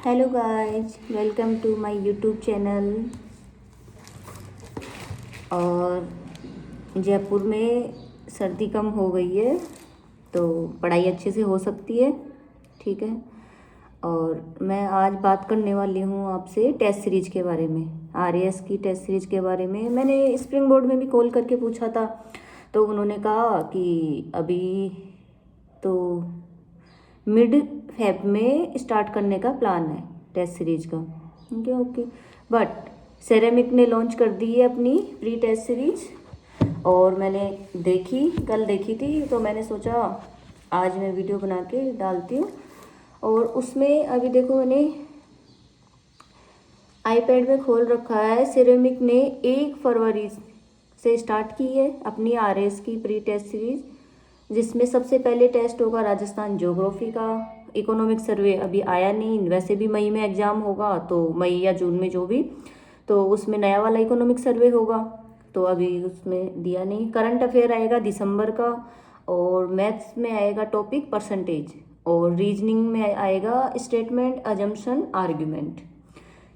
Hello guys, welcome to my YouTube channel. और जयपुर में सर्दी कम हो गई है तो पढ़ाई अच्छे से हो सकती है, ठीक है। और मैं आज बात करने वाली हूँ आपसे टेस्ट सीरीज के बारे में, आरएएस की टेस्ट सीरीज के बारे में। मैंने स्प्रिंग बोर्ड में भी कॉल करके पूछा था तो उन्होंने कहा कि अभी तो मिड फेब में स्टार्ट करने का प्लान है टेस्ट सीरीज का। ओके ओके, बट सेरेमिक ने लॉन्च कर दी है अपनी प्री टेस्ट सीरीज और मैंने कल देखी थी तो मैंने सोचा आज मैं वीडियो बना के डालती हूँ। और उसमें अभी देखो मैंने आईपैड में खोल रखा है, सेरेमिक ने 1 फरवरी से स्टार्ट की है अपनी आरएस की प्री टेस्ट सीरीज, जिसमें सबसे पहले टेस्ट होगा राजस्थान ज्योग्राफी का। इकोनॉमिक सर्वे अभी आया नहीं, वैसे भी मई में एग्ज़ाम होगा तो मई या जून में जो भी, तो उसमें नया वाला इकोनॉमिक सर्वे होगा तो अभी उसमें दिया नहीं। करंट अफेयर आएगा दिसंबर का, और मैथ्स में आएगा टॉपिक परसेंटेज, और रीजनिंग में आएगा स्टेटमेंट, अजम्पशन, आर्ग्यूमेंट,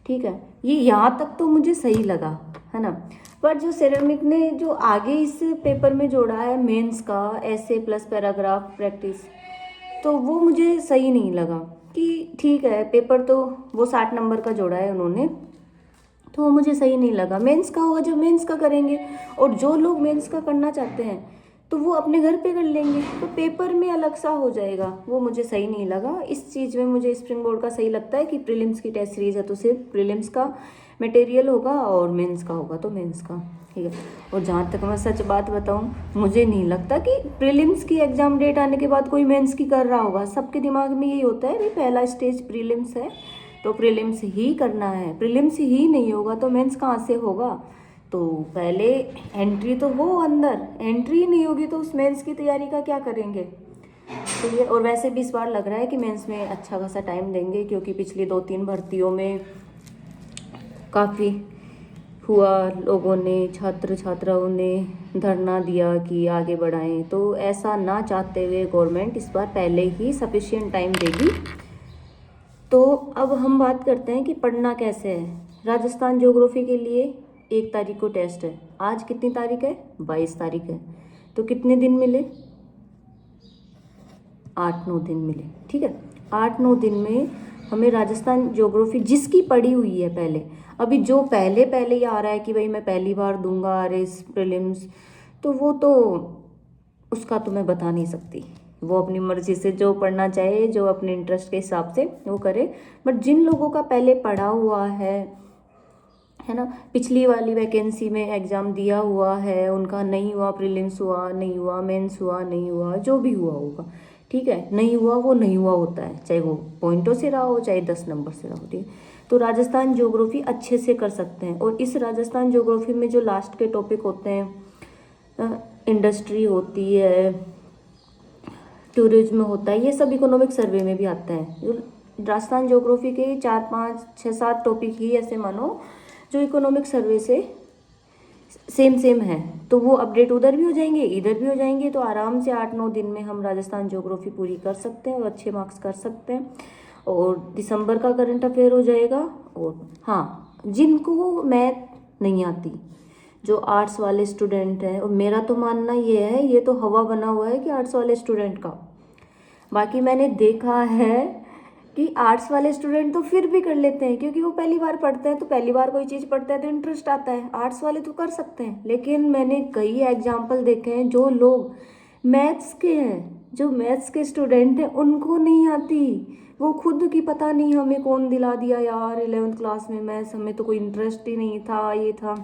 ठीक है। ये यहाँ तक तो मुझे सही लगा, है ना। पर जो सेरेमिक ने जो आगे इस पेपर में जोड़ा है मेंस का ऐसे प्लस पैराग्राफ प्रैक्टिस, तो वो मुझे सही नहीं लगा। कि ठीक है पेपर तो वो 60 नंबर का जोड़ा है उन्होंने, तो वो मुझे सही नहीं लगा। मेंस का होगा जब मेंस का करेंगे, और जो लोग मेंस का करना चाहते हैं तो वो अपने घर पे कर लेंगे, तो पेपर में अलग सा हो जाएगा, वो मुझे सही नहीं लगा। इस चीज़ में मुझे स्प्रिंग बोर्ड का सही लगता है कि प्रीलिम्स की टेस्ट सीरीज है तो सिर्फ प्रीलिम्स का मटेरियल होगा और मेंस का होगा तो मेंस का, ठीक है। और जहाँ तक मैं सच बात बताऊँ, मुझे नहीं लगता कि प्रीलिम्स की एग्ज़ाम डेट आने के बाद कोई मेंस की कर रहा होगा। सबके दिमाग में यही होता है भाई पहला स्टेज प्रीलिम्स है तो प्रीलिम्स ही करना है, प्रीलिम्स ही नहीं होगा तो मेंस कहाँ से होगा। तो पहले एंट्री तो हो, अंदर एंट्री नहीं होगी तो उस मेंस की तैयारी का क्या करेंगे। तो ये, और वैसे भी इस बार लग रहा है कि मेंस में अच्छा खासा टाइम देंगे, क्योंकि पिछली 2-3 भर्तियों में काफ़ी हुआ, लोगों ने छात्र छात्राओं ने धरना दिया कि आगे बढ़ाएं, तो ऐसा ना चाहते हुए गवर्नमेंट इस बार पहले ही सफिशिएंट टाइम देगी। तो अब हम बात करते हैं कि पढ़ना कैसे है। राजस्थान ज्योग्राफी के लिए 1 तारीख को टेस्ट है। आज कितनी तारीख है? 22 तारीख है। तो कितने दिन मिले? 8-9 दिन मिले, ठीक है। 8-9 दिन में हमें राजस्थान ज्योग्राफी जिसकी पढ़ी हुई है पहले, अभी जो पहले पहले ये आ रहा है कि भाई मैं पहली बार दूंगा आरएस प्रीलिम्स, तो वो तो उसका तो मैं बता नहीं सकती। वो अपनी मर्जी से जो पढ़ना चाहे, जो अपने इंटरेस्ट के हिसाब से वो करे। बट जिन लोगों का पहले पढ़ा हुआ है ना, पिछली वाली वैकेंसी में एग्ज़ाम दिया हुआ है, उनका नहीं हुआ, प्रीलिम्स हुआ नहीं हुआ, मेंस हुआ नहीं हुआ, जो भी हुआ होगा, ठीक है। नहीं हुआ वो नहीं हुआ होता है, चाहे वो पॉइंटों से रहा हो चाहे 10 नंबर से रहा हो, ठीक है। तो राजस्थान ज्योग्राफी अच्छे से कर सकते हैं। और इस राजस्थान ज्योग्राफी में जो लास्ट के टॉपिक होते हैं, इंडस्ट्री होती है, टूरिज्म होता है, ये सब इकोनॉमिक सर्वे में भी आता है। जो राजस्थान ज्योग्राफी के 4-5-6-7 टॉपिक ही ऐसे मानो जो इकोनॉमिक सर्वे से सेम है, तो वो अपडेट उधर भी हो जाएंगे इधर भी हो जाएंगे, तो आराम से 8-9 दिन में हम राजस्थान ज्योग्राफी पूरी कर सकते हैं और अच्छे मार्क्स कर सकते हैं। और दिसंबर का करंट अफेयर हो जाएगा। और हाँ, जिनको मैथ नहीं आती, जो आर्ट्स वाले स्टूडेंट हैं, और मेरा तो मानना ये है, ये तो हवा बना हुआ है कि आर्ट्स वाले स्टूडेंट का, बाकी मैंने देखा है कि आर्ट्स वाले स्टूडेंट तो फिर भी कर लेते हैं, क्योंकि वो पहली बार पढ़ते हैं, तो पहली बार कोई चीज़ पढ़ते हैं तो इंटरेस्ट आता है, आर्ट्स वाले तो कर सकते हैं। लेकिन मैंने कई एग्जाम्पल देखे हैं जो लोग मैथ्स के हैं, जो मैथ्स के स्टूडेंट हैं, उनको नहीं आती। वो खुद की पता नहीं हमें कौन दिला दिया यार 11th क्लास में मैथ्स, हमें तो कोई इंटरेस्ट ही नहीं था, ये था।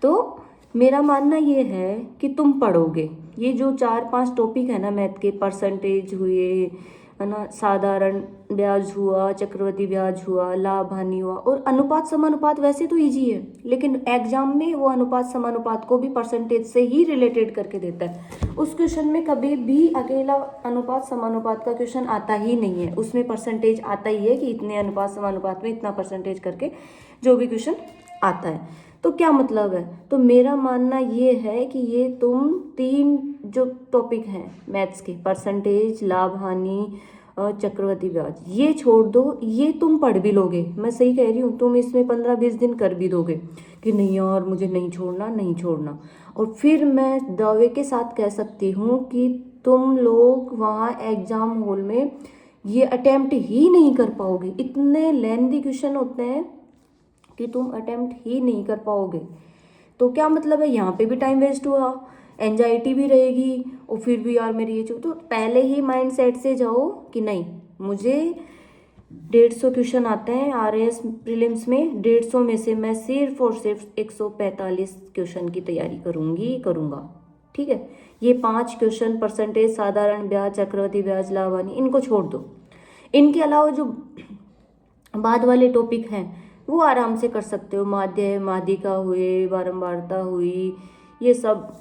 तो मेरा मानना ये है कि तुम पढ़ोगे, ये जो 4-5 टॉपिक है ना मैथ के, परसेंटेज हुए, है ना, साधारण ब्याज हुआ, चक्रवृद्धि ब्याज हुआ, लाभ हानि हुआ, और अनुपात समानुपात वैसे तो इजी है, लेकिन एग्जाम में वो अनुपात समानुपात को भी परसेंटेज से ही रिलेटेड करके देता है। उस क्वेश्चन में कभी भी अकेला अनुपात समानुपात का क्वेश्चन आता ही नहीं है, उसमें परसेंटेज आता ही है कि इतने अनुपात समानुपात में इतना परसेंटेज करके जो भी क्वेश्चन आता है। तो क्या मतलब है, तो मेरा मानना ये है कि ये तुम 3 जो टॉपिक हैं मैथ्स के, परसेंटेज, लाभ हानि चक्रवृद्धि ब्याज ये छोड़ दो, ये तुम पढ़ भी लोगे, मैं सही कह रही हूँ, तुम इसमें 15-20 दिन कर भी दोगे कि नहीं यार मुझे नहीं छोड़ना नहीं छोड़ना। और फिर मैं दावे के साथ कह सकती हूँ कि तुम लोग वहाँ एग्जाम हॉल में ये अटेम्प्ट ही नहीं कर पाओगे, इतने लेंथी क्वेश्चन होते हैं कि तुम अटेम्प्ट ही नहीं कर पाओगे। तो क्या मतलब है, यहाँ पे भी टाइम वेस्ट हुआ, एंजाइटी भी रहेगी, और फिर भी यार मेरी ये तो पहले ही माइंड सेट से जाओ कि नहीं मुझे 150 क्वेश्चन आते हैं RAS प्रीलिम्स में, 150 में से मैं सिर्फ और सिर्फ 145 क्वेश्चन की तैयारी करूँगा। ठीक है, ये 5 क्वेश्चन परसेंटेज, साधारण ब्याज, चक्रवृद्धि ब्याज, लाभ हानि, इनको छोड़ दो। इनके अलावा जो बाद वाले टॉपिक हैं वो आराम से कर सकते हो, माध्य माध्यिका हुए, बारंबारता हुई, ये सब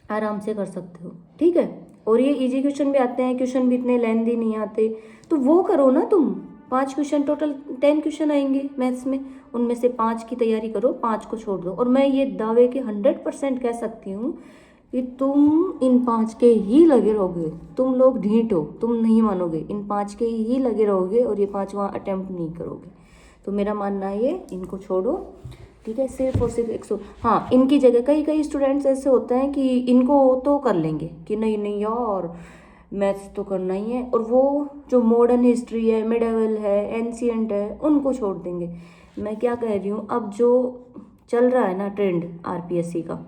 आराम से कर सकते हो। ठीक है, और ये इजी क्वेश्चन भी आते हैं, क्वेश्चन भी इतने लेंथी नहीं आते, तो वो करो ना तुम। 5 क्वेश्चन, टोटल 10 क्वेश्चन आएंगे मैथ्स में, उनमें से 5 की तैयारी करो, 5 को छोड़ दो। और मैं ये दावे के 100% कह सकती हूँ कि तुम इन 5 के ही लगे रहोगे। तुम लोग ढीठ हो, तुम नहीं मानोगे, इन 5 के ही लगे रहोगे और ये 5वां अटेम्प्ट नहीं करोगे। तो मेरा मानना है ये इनको छोड़ो। ठीक है, सिर्फ और सिर्फ 100। हाँ, इनकी जगह कई स्टूडेंट्स ऐसे होते हैं कि इनको तो कर लेंगे कि नहीं नहीं यार मैथ्स तो करना ही है, और वो जो मॉडर्न हिस्ट्री है, मिडेवल है, एंशियंट है, उनको छोड़ देंगे। मैं क्या कह रही हूँ, अब जो चल रहा है ना ट्रेंड RPSC का,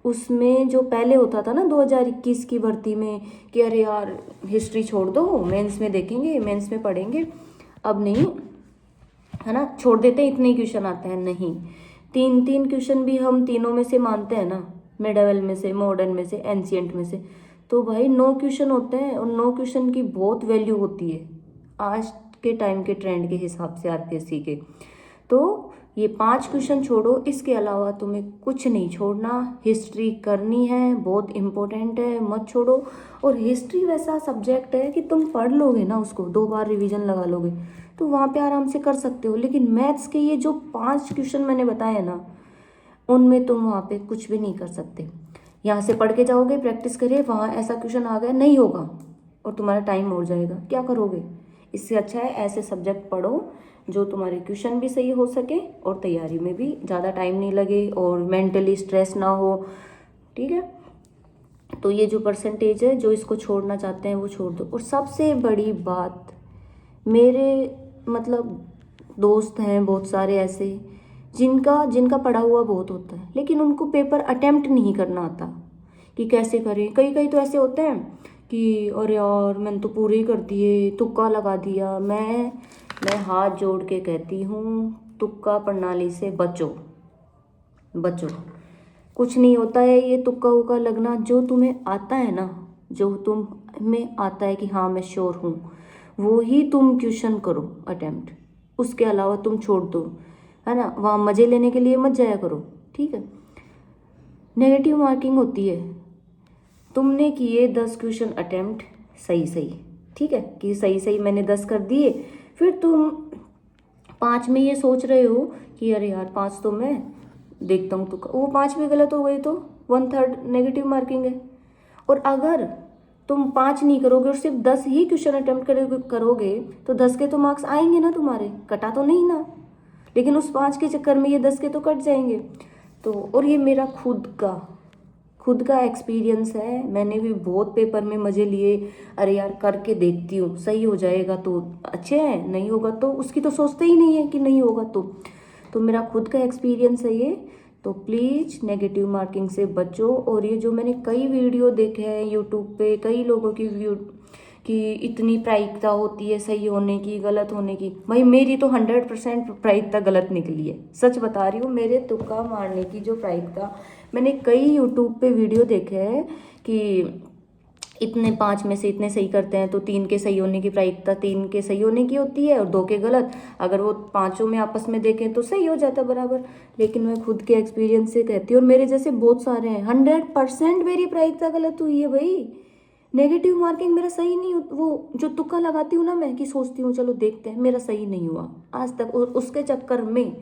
उसमें जो पहले होता था ना 2021 की भर्ती में कि अरे यार हिस्ट्री छोड़ दो, मेंस में देखेंगे, मेंस में पढ़ेंगे, अब नहीं है ना, छोड़ देते हैं, इतने क्वेश्चन आते हैं। नहीं, 3 क्वेश्चन भी हम तीनों में से मानते हैं ना, मिडेवल में से, मॉडर्न में से, एंशियंट में से, तो भाई 9 क्वेश्चन होते हैं, और 9 क्वेश्चन की बहुत वैल्यू होती है आज के टाइम के ट्रेंड के हिसाब से RPSC के। तो ये 5 क्वेश्चन छोड़ो, इसके अलावा तुम्हें कुछ नहीं छोड़ना। हिस्ट्री करनी है, बहुत इम्पोर्टेंट है, मत छोड़ो। और हिस्ट्री वैसा सब्जेक्ट है कि तुम पढ़ लोगे ना उसको, 2 बार रिवीजन लगा लोगे तो वहाँ पे आराम से कर सकते हो। लेकिन मैथ्स के ये जो 5 क्वेश्चन मैंने बताए ना, उनमें तुम वहाँ पे कुछ भी नहीं कर सकते। यहाँ से पढ़ के जाओगे, प्रैक्टिस करिए, वहाँ ऐसा क्वेश्चन आ गया, नहीं होगा और तुम्हारा टाइम हो जाएगा, क्या करोगे? इससे अच्छा है ऐसे सब्जेक्ट पढ़ो जो तुम्हारे क्वेश्चन भी सही हो सके और तैयारी में भी ज़्यादा टाइम नहीं लगे और मेंटली स्ट्रेस ना हो। ठीक है, तो ये जो परसेंटेज है, जो इसको छोड़ना चाहते हैं वो छोड़ दो। और सबसे बड़ी बात, मेरे मतलब दोस्त हैं बहुत सारे ऐसे जिनका पढ़ा हुआ बहुत होता है, लेकिन उनको पेपर अटेम्प्ट नहीं करना आता कि कैसे करें। कई तो ऐसे होते हैं कि अरे यार मैंने तो पूरे ही कर दिए, तुक्का लगा दिया। मैं हाथ जोड़ के कहती हूँ, तुक्का प्रणाली से बचो। कुछ नहीं होता है ये तुक्का उक्का लगना। जो तुम्हें आता है ना, जो तुम्हें आता है कि हाँ मैं श्योर हूँ, वो ही तुम क्वेश्चन करो अटेम्प्ट, उसके अलावा तुम छोड़ दो, है ना। वहाँ मज़े लेने के लिए मत जाया करो। ठीक है, नेगेटिव मार्किंग होती है। तुमने किए 10 क्वेश्चन अटेम्प्ट सही, ठीक है, कि सही मैंने 10 कर दिए, फिर तुम 5 में ये सोच रहे हो कि अरे यार 5 तो मैं देखता हूँ, तो वो 5 भी गलत हो गई तो 1/3 नेगेटिव मार्किंग है। और अगर तुम 5 नहीं करोगे और सिर्फ 10 ही क्वेश्चन अटेम्प्ट करोगे तो 10 के तो मार्क्स आएंगे ना तुम्हारे, कटा तो नहीं ना। लेकिन उस 5 के चक्कर में ये 10 के तो कट जाएंगे। तो और ये मेरा खुद का एक्सपीरियंस है। मैंने भी बहुत पेपर में मज़े लिए, अरे यार करके देखती हूँ, सही हो जाएगा तो अच्छे हैं, नहीं होगा तो उसकी तो सोचते ही नहीं है कि नहीं होगा। तो मेरा खुद का एक्सपीरियंस है ये। तो प्लीज़ नेगेटिव मार्किंग से बचो। और ये जो मैंने कई वीडियो देखे हैं यूट्यूब पे, कई लोगों की व्यू कि इतनी प्रायिकता होती है सही होने की, गलत होने की, भाई मेरी तो 100% प्रायिकता गलत निकली है। सच बता रही हूँ, मेरे तुक्का मारने की जो प्रायिकता, मैंने कई यूट्यूब पे वीडियो देखे हैं कि इतने 5 में से इतने सही करते हैं तो 3 के सही होने की प्रायिकता 3 के सही होने की होती है और 2 के गलत। अगर वो 5 में आपस में देखें तो सही हो जाता बराबर। लेकिन मैं खुद के एक्सपीरियंस से कहती हूँ, और मेरे जैसे बहुत सारे हैं, 100% मेरी प्रायिकता गलत हुई है भाई। नेगेटिव मार्किंग मेरा सही नहीं, वो जो तुक्का लगाती हूँ ना मैं, कि सोचती हूँ चलो देखते हैं, मेरा सही नहीं हुआ आज तक। और उसके चक्कर में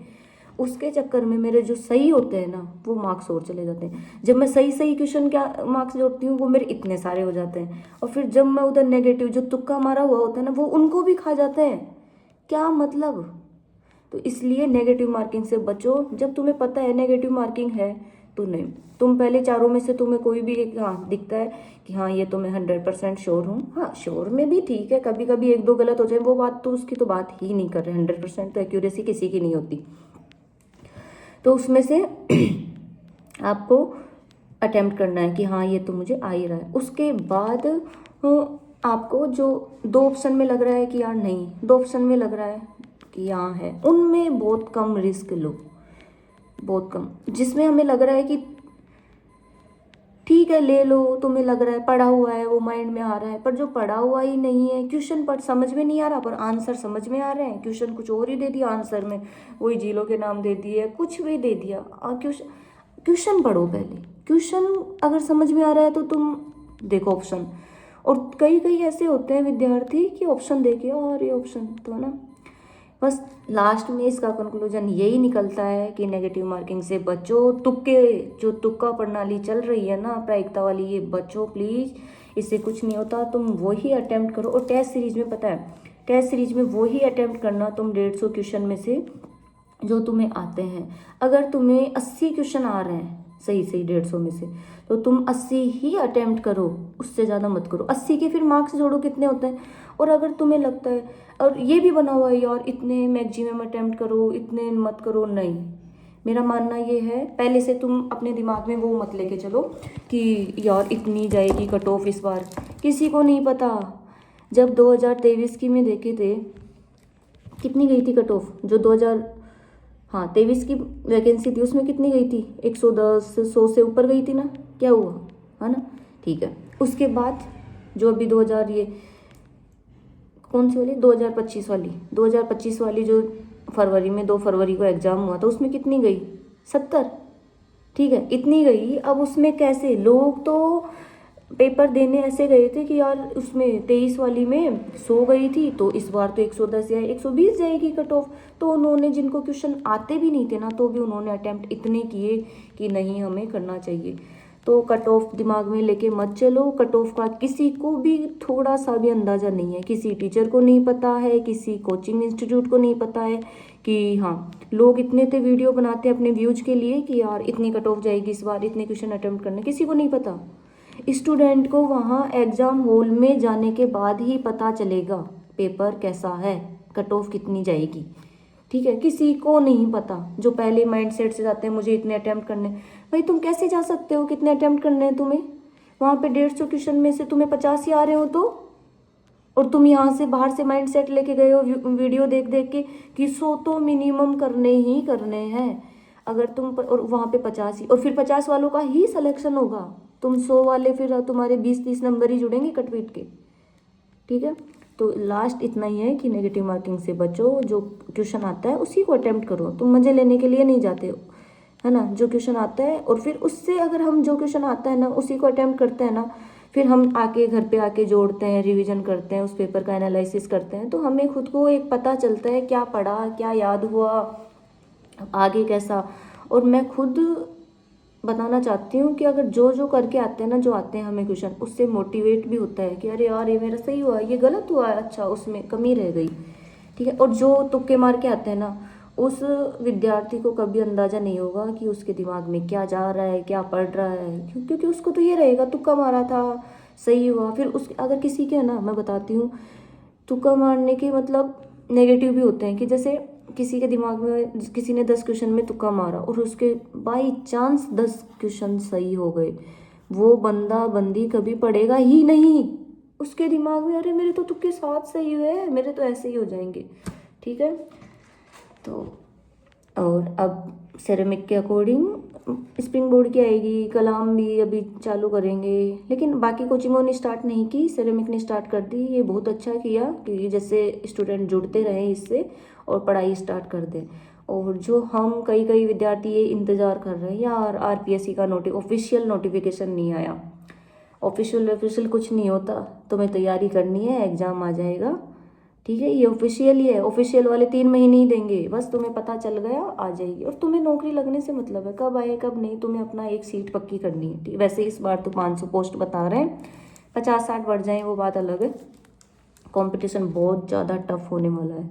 उसके चक्कर में मेरे जो सही होते हैं ना वो मार्क्स और चले जाते हैं। जब मैं सही सही क्वेश्चन क्या मार्क्स जोड़ती हूँ वो मेरे इतने सारे हो जाते हैं, और फिर जब मैं उधर नेगेटिव जो तुक्का मारा हुआ होता है ना वो उनको भी खा जाते हैं। क्या मतलब? तो इसलिए नेगेटिव मार्किंग से बचो। जब तुम्हें पता है नेगेटिव मार्किंग है तो नहीं, तुम पहले चारों में से तुम्हें कोई भी एक हाँ दिखता है कि हाँ ये तो मैं 100% श्योर हूँ, हाँ श्योर में भी ठीक है, कभी कभी एक दो गलत हो जाए वो बात तो उसकी तो बात ही नहीं कर रहे, 100% तो एक्यूरेसी किसी की नहीं होती। तो उसमें से आपको अटेम्प्ट करना है कि हाँ ये तो मुझे आ ही रहा है। उसके बाद आपको जो दो ऑप्शन में लग रहा है कि यार नहीं, दो ऑप्शन में लग रहा है कि यहाँ है, उनमें बहुत कम रिस्क लो, बहुत कम। जिसमें हमें लग रहा है कि ठीक है ले लो, तुम्हें लग रहा है पढ़ा हुआ है वो माइंड में आ रहा है, पर जो पढ़ा हुआ ही नहीं है, क्वेश्चन पर समझ में नहीं आ रहा पर आंसर समझ में आ रहे हैं, क्वेश्चन कुछ और ही दे दिया आंसर में, वही झीलों के नाम दे दिए, कुछ भी दे दिया। क्वेश्चन क्वेश्चन पढ़ो पहले, क्वेश्चन अगर समझ में आ रहा है तो तुम देखो ऑप्शन। और कई कई ऐसे होते हैं विद्यार्थी कि ऑप्शन देखे और ये ऑप्शन तो ना, बस लास्ट में इसका कंक्लूजन यही निकलता है कि नेगेटिव मार्किंग से बचो। तुक्के जो तुक्का प्रणाली चल रही है ना प्रायिकता वाली, ये बचो प्लीज़, इससे कुछ नहीं होता। तुम वही अटेम्प्ट करो, और टेस्ट सीरीज में पता है, टेस्ट सीरीज में वही अटेम्प्ट करना तुम 150 क्वेश्चन में से जो तुम्हें आते हैं। अगर तुम्हें 80 क्वेश्चन आ रहे हैं सही सही 150 में से, तो तुम 80 ही अटेम्प्ट करो, उससे ज़्यादा मत करो। 80 के फिर मार्क्स जोड़ो कितने होते हैं। और अगर तुम्हें लगता है, और ये भी बना हुआ है यार इतने मैक्सिमम अटेम्प्ट करो, इतने मत करो, नहीं, मेरा मानना ये है पहले से तुम अपने दिमाग में वो मत लेके चलो कि यार इतनी जाएगी कट ऑफ इस बार, किसी को नहीं पता। जब 2023 की में देखे थे कितनी गई थी कट ऑफ, जो 23 की वैकेंसी थी उसमें कितनी गई थी, 110 100 से ऊपर गई थी ना, क्या हुआ, है ना, ठीक है। उसके बाद जो अभी 2000 ये कौन सी वाली 2025 वाली जो फरवरी में 2 फरवरी को एग्ज़ाम हुआ था उसमें कितनी गई, 70, ठीक है, इतनी गई। अब उसमें कैसे लोग तो पेपर देने ऐसे गए थे कि यार उसमें 23 वाली में 100 गई थी तो इस बार तो 110 या 120 जाएगी कट ऑफ। तो उन्होंने, जिनको क्वेश्चन आते भी नहीं थे ना, तो भी उन्होंने अटेम्प्ट इतने किए कि नहीं हमें करना चाहिए। तो कट ऑफ दिमाग में लेके मत चलो। कट ऑफ का किसी को भी थोड़ा सा भी अंदाज़ा नहीं है, किसी टीचर को नहीं पता है, किसी कोचिंग इंस्टीट्यूट को नहीं पता है कि हाँ लोग इतने तो वीडियो बनाते हैं अपने व्यूज के लिए कि यार इतनी कट ऑफ जाएगी इस बार, इतने क्वेश्चन अटेम्प्ट करने, किसी को नहीं पता। स्टूडेंट को वहाँ एग्ज़ाम हॉल में जाने के बाद ही पता चलेगा पेपर कैसा है, कट ऑफ कितनी जाएगी, ठीक है, किसी को नहीं पता। जो पहले माइंडसेट से जाते हैं मुझे इतने अटेम्प्ट करने, भाई तुम कैसे जा सकते हो, कितने अटेम्प्ट करने हैं तुम्हें, वहाँ पे 150 क्वेश्चन में से तुम्हें 50 ही आ रहे हो तो, और तुम यहाँ से बाहर से माइंडसेट लेके गए हो वीडियो देख देख के कि 100 तो मिनिमम करने ही करने हैं। अगर तुम और वहाँ पे 50 ही, और फिर 50 वालों का ही सिलेक्शन होगा, तुम 100 वाले फिर तुम्हारे 20-30 नंबर ही जुड़ेंगे कट पीट के, ठीक है। तो लास्ट इतना ही है कि नेगेटिव मार्किंग से बचो। जो क्वेश्चन आता है उसी को अटेम्प्ट करो, तुम मज़े लेने के लिए नहीं जाते हो, है ना। जो क्वेश्चन आता है और फिर उससे अगर हम जो क्वेश्चन आता है ना उसी को अटेम्प्ट करते हैं ना, फिर हम आके घर पे आके जोड़ते हैं, रिवीजन करते हैं, उस पेपर का एनालिसिस करते हैं, तो हमें खुद को एक पता चलता है क्या पढ़ा, क्या याद हुआ, आगे कैसा। और मैं खुद बताना चाहती हूँ कि अगर जो जो करके आते हैं ना, जो आते हैं हमें क्वेश्चन, उससे मोटिवेट भी होता है कि अरे यार ये मेरा सही हुआ, ये गलत हुआ है, अच्छा उसमें कमी रह गई, ठीक है। और जो तुक्के मार के आते हैं ना, उस विद्यार्थी को कभी अंदाज़ा नहीं होगा कि उसके दिमाग में क्या जा रहा है, क्या पढ़ रहा है, क्योंकि उसको तो ये रहेगा तुक्का मारा था सही हुआ। फिर उस अगर किसी के ना, मैं बताती हूँ, तुक्का मारने के मतलब नेगेटिव भी होते हैं कि जैसे किसी के दिमाग में, किसी ने 10 क्वेश्चन में तुक्का मारा और उसके बाई चांस 10 क्वेश्चन सही हो गए, वो बंदा बंदी कभी पढ़ेगा ही नहीं। उसके दिमाग में अरे मेरे तो तुक्के 7 सही हुए, मेरे तो ऐसे ही हो जाएंगे, ठीक है। तो और अब सेरेमिक के अकॉर्डिंग स्प्रिंग बोर्ड की आएगी, कलाम भी अभी चालू करेंगे, लेकिन बाकी कोचिंगों ने स्टार्ट नहीं की, सेरेमिक ने स्टार्ट कर दी। ये बहुत अच्छा किया कि जैसे स्टूडेंट जुड़ते रहें इससे और पढ़ाई स्टार्ट कर दें। और जो हम कई कई विद्यार्थी ये इंतज़ार कर रहे हैं यार आरपीएससी का ऑफिशियल नोटिफिकेशन नहीं आया, ऑफिशियल कुछ नहीं होता, तुम्हें तैयारी करनी है, एग्ज़ाम आ जाएगा ठीक है, ये ऑफिशियल ही है, ऑफिशियल वाले 3 महीने ही देंगे, बस तुम्हें पता चल गया आ जाएगी। और तुम्हें नौकरी लगने से मतलब है, कब आए कब नहीं, तुम्हें अपना एक सीट पक्की करनी है। ठीक, वैसे इस बार तो 500 पोस्ट बता रहे हैं, 50-60 बढ़ जाए वो बात अलग है। कंपटीशन बहुत ज़्यादा टफ होने वाला है,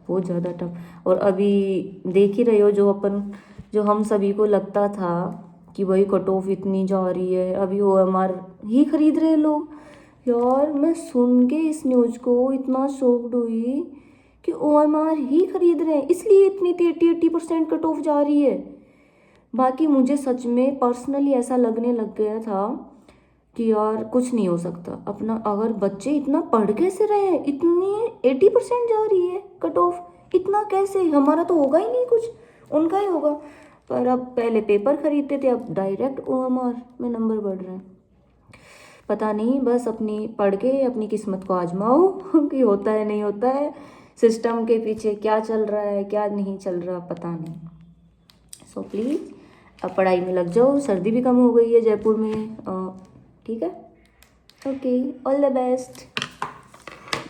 बहुत ज़्यादा टफ। और अभी देख ही रहे हो, जो हम सभी को लगता था कि भाई कट ऑफ इतनी जा रही है, अभी OMR ही खरीद रहे हैं लोग। यार मैं सुन के इस न्यूज़ को इतना शॉक्ड हुई कि OMR ही खरीद रहे हैं, इसलिए इतनी 80% कट ऑफ जा रही है। बाकी मुझे सच में पर्सनली ऐसा लगने लग गया था कि यार कुछ नहीं हो सकता अपना, अगर बच्चे इतना पढ़ कैसे रहे हैं, इतनी 80% जा रही है कट ऑफ, इतना कैसे, हमारा तो होगा ही नहीं कुछ, उनका ही होगा। पर अब पहले पेपर खरीदते थे, अब डायरेक्ट OMR में नंबर बढ़ रहे हैं। पता नहीं, बस अपनी पढ़ के अपनी किस्मत को आजमाओ कि होता है नहीं होता है, सिस्टम के पीछे क्या चल रहा है क्या नहीं चल रहा पता नहीं। सो प्लीज़ अब पढ़ाई में लग जाओ, सर्दी भी कम हो गई है जयपुर में। ठीक है, ओके, ऑल द बेस्ट।